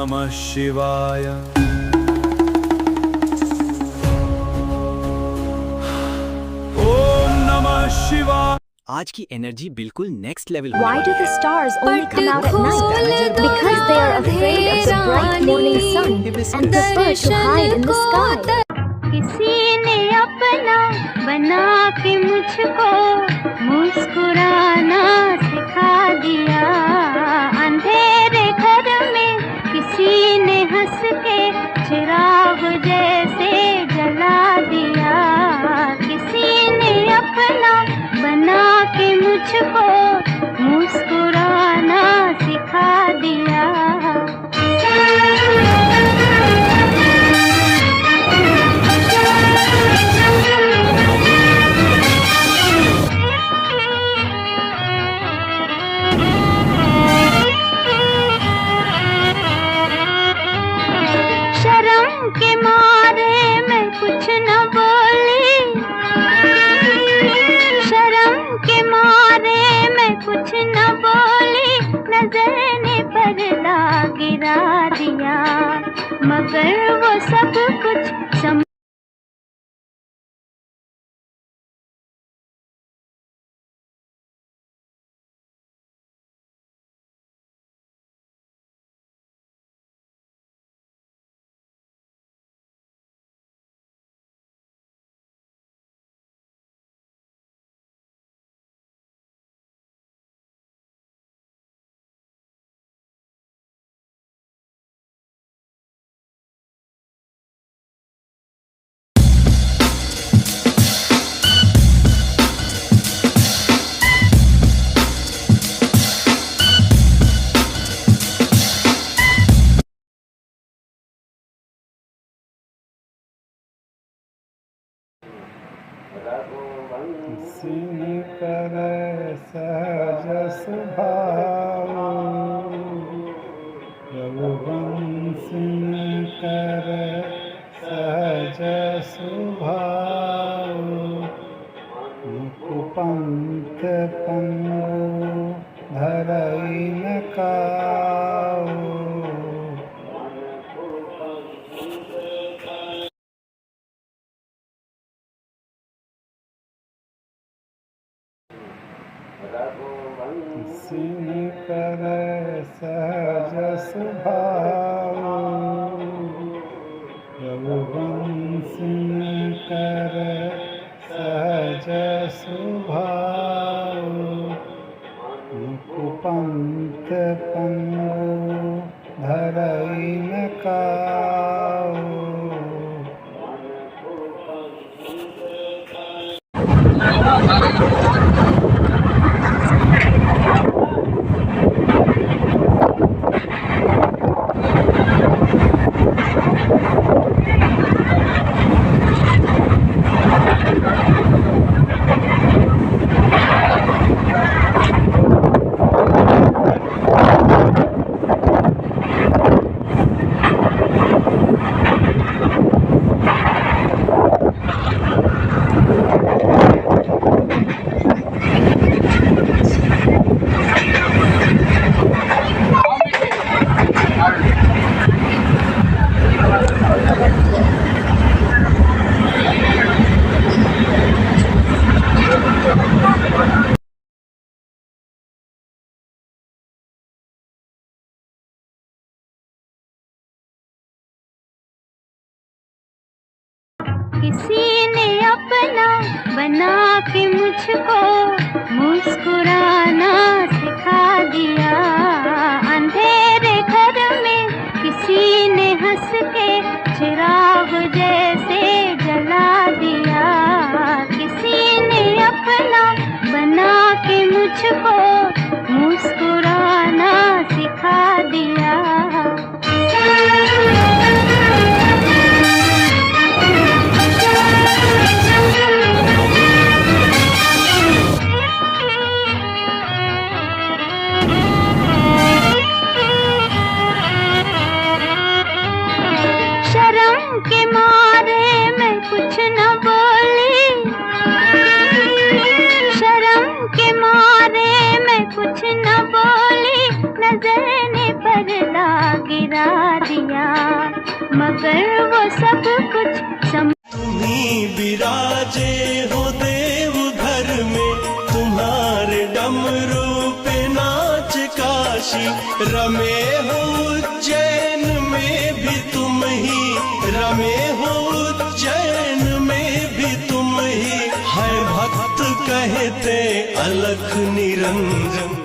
नमः शिवाय। ओम नमः शिवाय। आज की एनर्जी बिल्कुल next level Why do the stars only come out at night? Because they are afraid of the bright morning sun and prefer to hide in the sky. किसी ने अपना बना के मुझको मुस्कुराना सिखा दिया। अंधेरे घर में किसी ने हंस के चिराग जैसे जला दिया। किसी ने अपना बना के मुझको मुस्कुराना सिखा दिया। शर्म के मारे मैं कुछ न बोली। शर्म के मारे मैं कुछ न बोली। नजर ने पर्दा गिरा दिया मगर वो सब कुछ सिंह कर सहज स्वभाव। रघुवंश कर सहज स्वभाव। मुकुपंथ पंगु धरई न काऊ। सिंह कर सहज स्वभाव। रघुवंश कर सहज स्वभाव। मुकुपंथ पंगु धरई न काऊ। किसी ने अपना बना के मुझको मुस्कुराना सिखा दिया। अंधेरे घर में किसी ने हंस के चिराग जैसे जला दिया। किसी ने अपना बना के मुझको मुस्कुराना सिखा दिया। मगर वो सब कुछ तुम्ही विराजे हो देव घर में, तुम्हारे डमरू पे नाच काशी, रमे हो उज्जैन में भी तुम ही, रमे हो उज्जैन में भी तुम ही, है भक्त कहते अलख निरंजन।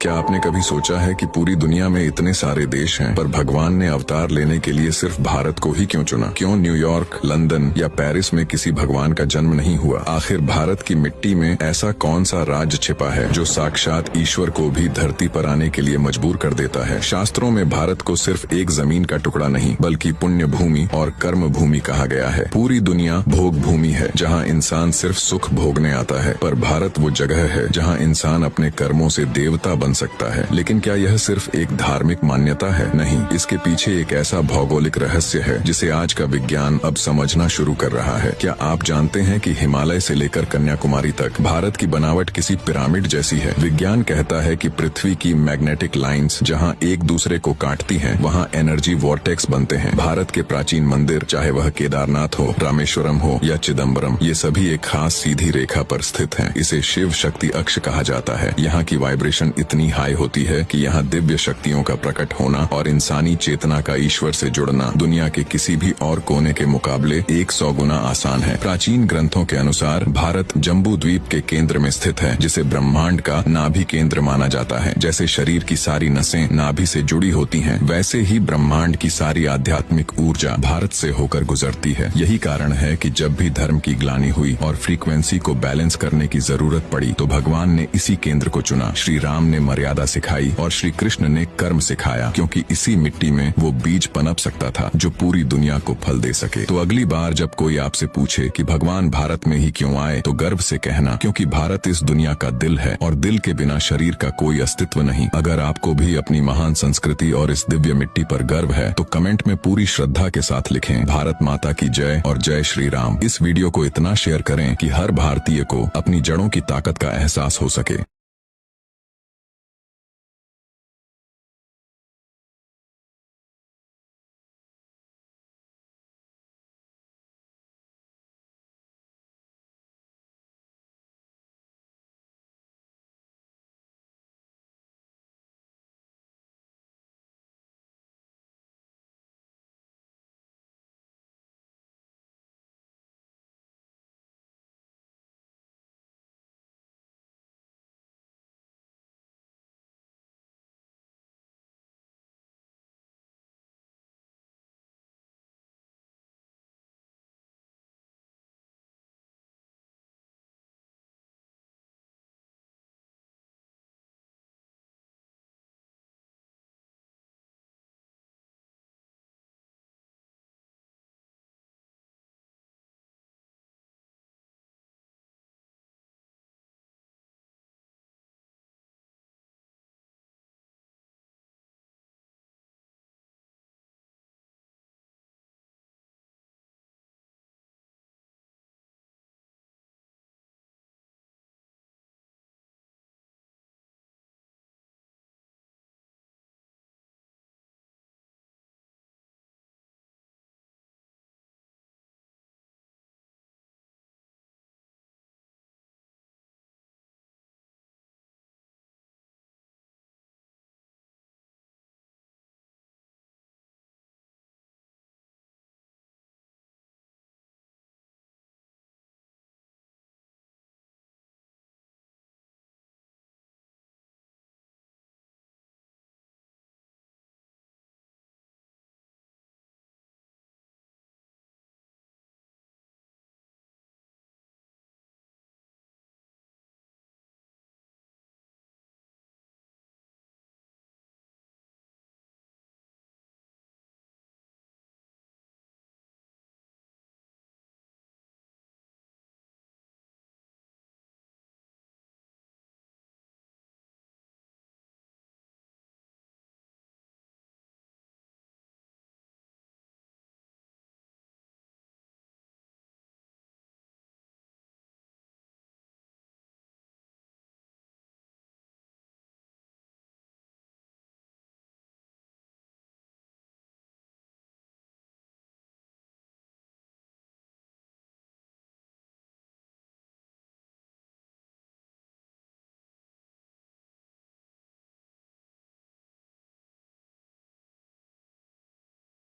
क्या आपने कभी सोचा है कि पूरी दुनिया में इतने सारे देश हैं, पर भगवान ने अवतार लेने के लिए सिर्फ भारत को ही क्यों चुना? क्यों न्यूयॉर्क, लंदन या पेरिस में किसी भगवान का जन्म नहीं हुआ? आखिर भारत की मिट्टी में ऐसा कौन सा राज छिपा है जो साक्षात ईश्वर को भी धरती पर आने के लिए मजबूर कर देता है? शास्त्रों में भारत को सिर्फ एक जमीन का टुकड़ा नहीं बल्कि पुण्य भूमि और कर्म भूमि कहा गया है। पूरी दुनिया भोग भूमि है जहाँ इंसान सिर्फ सुख भोगने आता है, पर भारत वो जगह है जहाँ इंसान अपने कर्मों से देवता बन सकता है। लेकिन क्या यह सिर्फ एक धार्मिक मान्यता है? नहीं, इसके पीछे एक ऐसा भौगोलिक रहस्य है जिसे आज का विज्ञान अब समझना शुरू कर रहा है। क्या आप जानते हैं कि हिमालय से लेकर कन्याकुमारी तक भारत की बनावट किसी पिरामिड जैसी है? विज्ञान कहता है कि पृथ्वी की मैग्नेटिक लाइंस जहां एक दूसरे को काटती हैं, वहां एनर्जी वॉर्टेक्स बनते हैं। भारत के प्राचीन मंदिर, चाहे वह केदारनाथ हो, रामेश्वरम हो या चिदम्बरम, ये सभी एक खास सीधी रेखा पर स्थित हैं। इसे शिव शक्ति अक्ष कहा जाता है। यहाँ की वाइब्रेशन इतनी हाई होती है कि यहाँ दिव्य शक्तियों का प्रकट होना और इंसानी चेतना का ईश्वर से जुड़ना दुनिया के किसी भी और कोने के मुकाबले 100 गुना आसान है। प्राचीन ग्रंथों के अनुसार भारत जम्बू द्वीप के केंद्र में स्थित है, जिसे ब्रह्मांड का नाभि केंद्र माना जाता है। जैसे शरीर की सारी नसें नाभि से जुड़ी होती हैं, वैसे ही ब्रह्मांड की सारी आध्यात्मिक ऊर्जा भारत से होकर गुजरती है। यही कारण है कि जब भी धर्म की ग्लानि हुई और फ्रीक्वेंसी को बैलेंस करने की जरूरत पड़ी, तो भगवान ने इसी केंद्र को चुना। श्री राम ने मर्यादा सिखाई और श्री कृष्ण ने कर्म सिखाया, क्योंकि इसी मिट्टी में वो बीज पनप सकता था जो पूरी दुनिया को फल दे सके। तो अगली बार जब कोई आपसे पूछे कि भगवान भारत में ही क्यों आए, तो गर्व से कहना, क्योंकि भारत इस दुनिया का दिल है और दिल के बिना शरीर का कोई अस्तित्व नहीं। अगर आपको भी अपनी महान संस्कृति और इस दिव्य मिट्टी पर गर्व है, तो कमेंट में पूरी श्रद्धा के साथ लिखें, भारत माता की जय और जय श्री राम। इस वीडियो को इतना शेयर करें कि हर भारतीय को अपनी जड़ों की ताकत का एहसास हो सके।